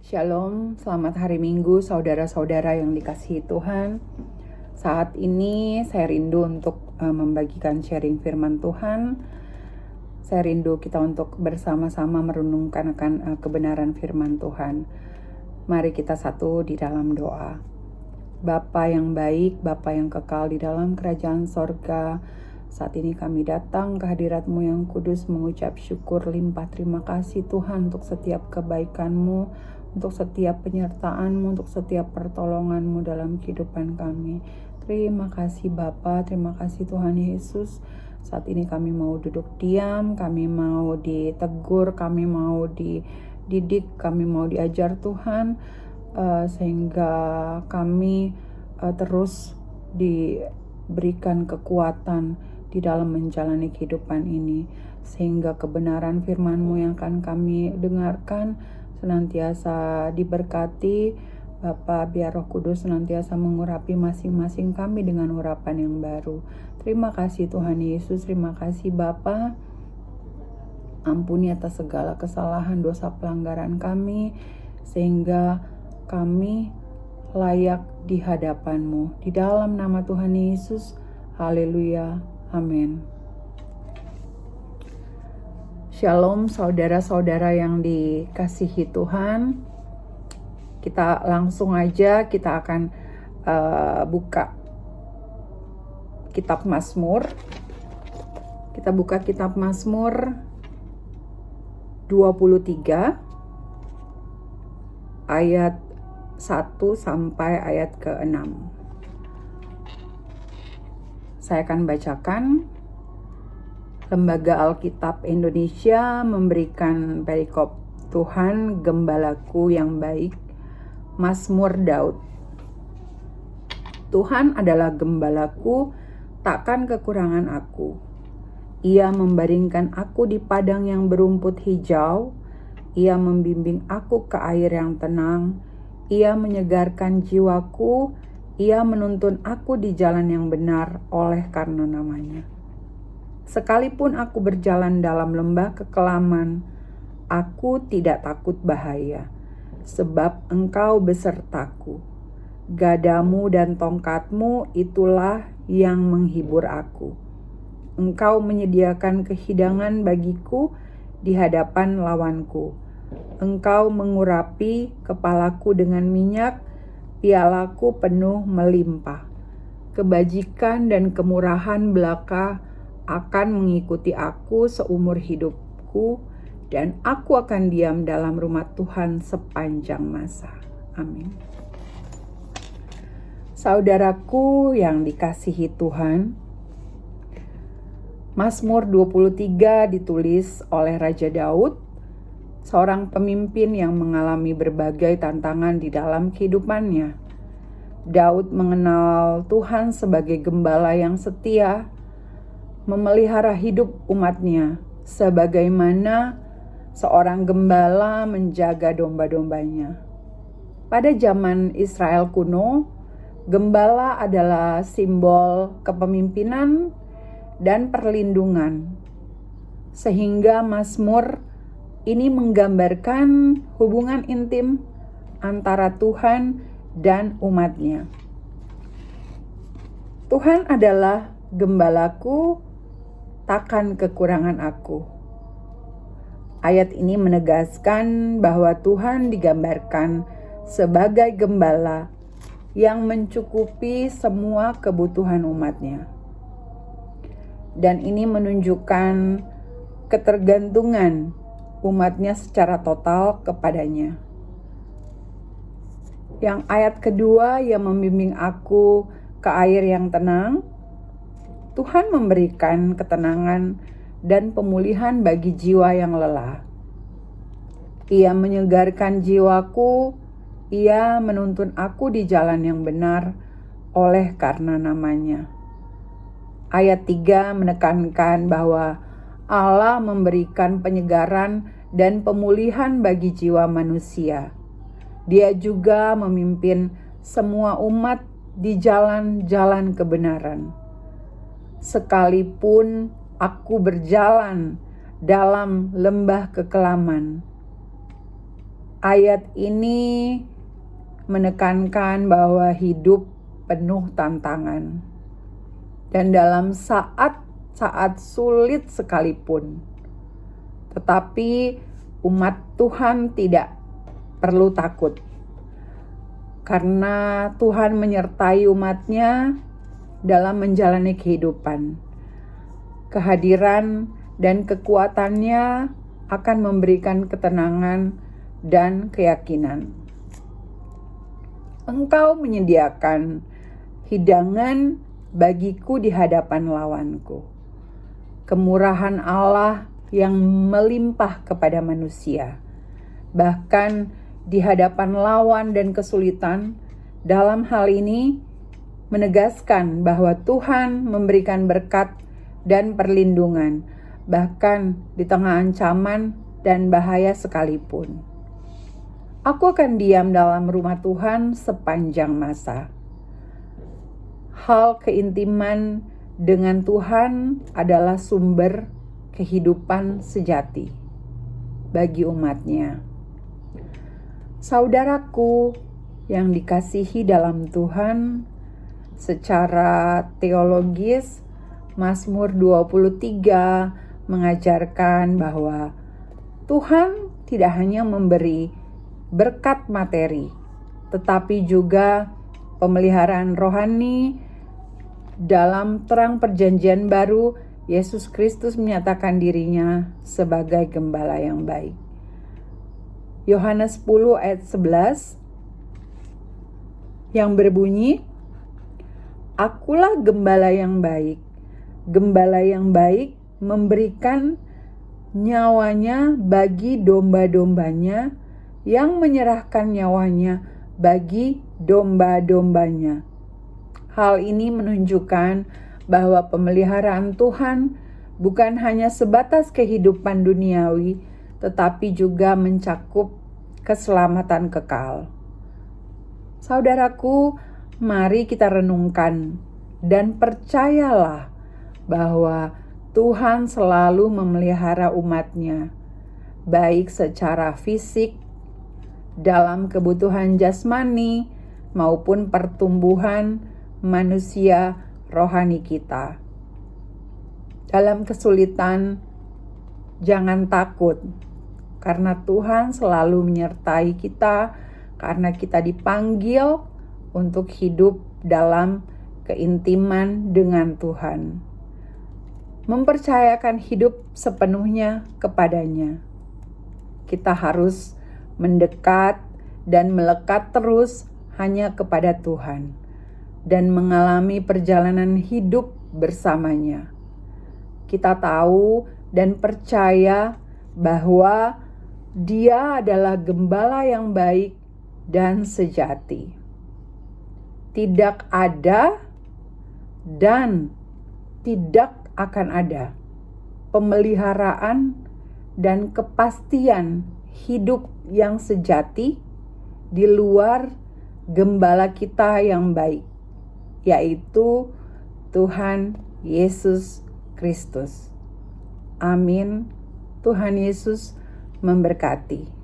Shalom, selamat hari Minggu saudara-saudara yang dikasihi Tuhan. Saat ini saya rindu untuk membagikan sharing firman Tuhan. Saya rindu kita untuk bersama-sama merenungkan akan kebenaran firman Tuhan. Mari kita satu di dalam doa. Bapa yang baik, Bapa yang kekal di dalam kerajaan sorga, saat ini kami datang ke hadirat-Mu yang kudus mengucap syukur limpah terima kasih Tuhan untuk setiap kebaikan-Mu, untuk setiap penyertaan-Mu, untuk setiap pertolongan-Mu dalam kehidupan kami. Terima kasih Bapa, terima kasih Tuhan Yesus. Saat ini kami mau duduk diam, kami mau ditegur, kami mau dididik, kami mau diajar Tuhan, sehingga kami terus diberikan kekuatan di dalam menjalani kehidupan ini, sehingga kebenaran firman-Mu yang akan kami dengarkan senantiasa diberkati. Bapa, biar Roh Kudus senantiasa mengurapi masing-masing kami dengan urapan yang baru. Terima kasih Tuhan Yesus, terima kasih Bapa. Ampuni atas segala kesalahan, dosa, pelanggaran kami, sehingga kami layak di hadapan-Mu. Di dalam nama Tuhan Yesus, haleluya, amin. Shalom saudara-saudara yang dikasihi Tuhan. Kita langsung aja, kita akan buka kitab Mazmur. Kita buka kitab Mazmur 23 ayat 1 sampai ayat ke-6. Saya akan bacakan. Lembaga Alkitab Indonesia memberikan perikop Tuhan Gembalaku yang baik, Mazmur Daud. Tuhan adalah gembalaku, takkan kekurangan aku. Ia membaringkan aku di padang yang berumput hijau. Ia membimbing aku ke air yang tenang. Ia menyegarkan jiwaku. Ia menuntun aku di jalan yang benar oleh karena namanya. Sekalipun aku berjalan dalam lembah kekelaman, aku tidak takut bahaya, sebab Engkau besertaku. Gadamu dan tongkatmu itulah yang menghibur aku. Engkau menyediakan kehidangan bagiku di hadapan lawanku. Engkau mengurapi kepalaku dengan minyak, pialaku penuh melimpah. Kebajikan dan kemurahan belaka akan mengikuti aku seumur hidupku, dan aku akan diam dalam rumah Tuhan sepanjang masa. Amin. Saudaraku yang dikasihi Tuhan, Mazmur 23 ditulis oleh Raja Daud, seorang pemimpin yang mengalami berbagai tantangan di dalam kehidupannya. Daud mengenal Tuhan sebagai gembala yang setia, memelihara hidup umatnya, sebagaimana seorang gembala menjaga domba-dombanya. Pada zaman Israel kuno, gembala adalah simbol kepemimpinan dan perlindungan, sehingga Mazmur ini menggambarkan hubungan intim antara Tuhan dan umatnya. Tuhan adalah gembalaku, takkan kekurangan aku. Ayat ini menegaskan bahwa Tuhan digambarkan sebagai gembala yang mencukupi semua kebutuhan umatnya. Dan ini menunjukkan ketergantungan umatnya secara total kepadanya. Yang ayat kedua, yang membimbing aku ke air yang tenang. Tuhan memberikan ketenangan dan pemulihan bagi jiwa yang lelah. Ia menyegarkan jiwaku, Ia menuntun aku di jalan yang benar oleh karena namanya. Ayat 3 menekankan bahwa Allah memberikan penyegaran dan pemulihan bagi jiwa manusia. Dia juga memimpin semua umat di jalan-jalan kebenaran. Sekalipun aku berjalan dalam lembah kekelaman, Ayat ini menekankan bahwa hidup penuh tantangan. Dan dalam saat-saat sulit sekalipun, tetapi umat Tuhan tidak perlu takut. Karena Tuhan menyertai umatnya dalam menjalani kehidupan. Kehadiran dan kekuatannya akan memberikan ketenangan dan keyakinan. Engkau menyediakan hidangan bagiku di hadapan lawanku. Kemurahan Allah yang melimpah kepada manusia. Bahkan di hadapan lawan dan kesulitan, dalam hal ini menegaskan bahwa Tuhan memberikan berkat dan perlindungan, bahkan di tengah ancaman dan bahaya sekalipun. Aku akan diam dalam rumah Tuhan sepanjang masa. Hal keintiman dengan Tuhan adalah sumber kehidupan sejati bagi umatnya. Saudaraku yang dikasihi dalam Tuhan, secara teologis, Mazmur 23 mengajarkan bahwa Tuhan tidak hanya memberi berkat materi, tetapi juga pemeliharaan rohani. Dalam terang perjanjian baru, Yesus Kristus menyatakan dirinya sebagai gembala yang baik. Yohanes 10 ayat 11 yang berbunyi, "Akulah gembala yang baik. Gembala yang baik memberikan nyawanya bagi domba-dombanya, yang menyerahkan nyawanya bagi domba-dombanya." Hal ini menunjukkan bahwa pemeliharaan Tuhan bukan hanya sebatas kehidupan duniawi, tetapi juga mencakup keselamatan kekal. Saudaraku, mari kita renungkan dan percayalah bahwa Tuhan selalu memelihara umatnya, baik secara fisik, dalam kebutuhan jasmani, maupun pertumbuhan manusia rohani kita. Dalam kesulitan, jangan takut, karena Tuhan selalu menyertai kita, karena kita dipanggil untuk hidup dalam keintiman dengan Tuhan. Mempercayakan hidup sepenuhnya kepadanya. Kita harus mendekat dan melekat terus hanya kepada Tuhan dan mengalami perjalanan hidup bersamanya. Kita tahu dan percaya bahwa Dia adalah gembala yang baik dan sejati. Tidak ada dan tidak akan ada pemeliharaan dan kepastian hidup yang sejati di luar gembala kita yang baik, yaitu Tuhan Yesus Kristus. Amin. Tuhan Yesus memberkati.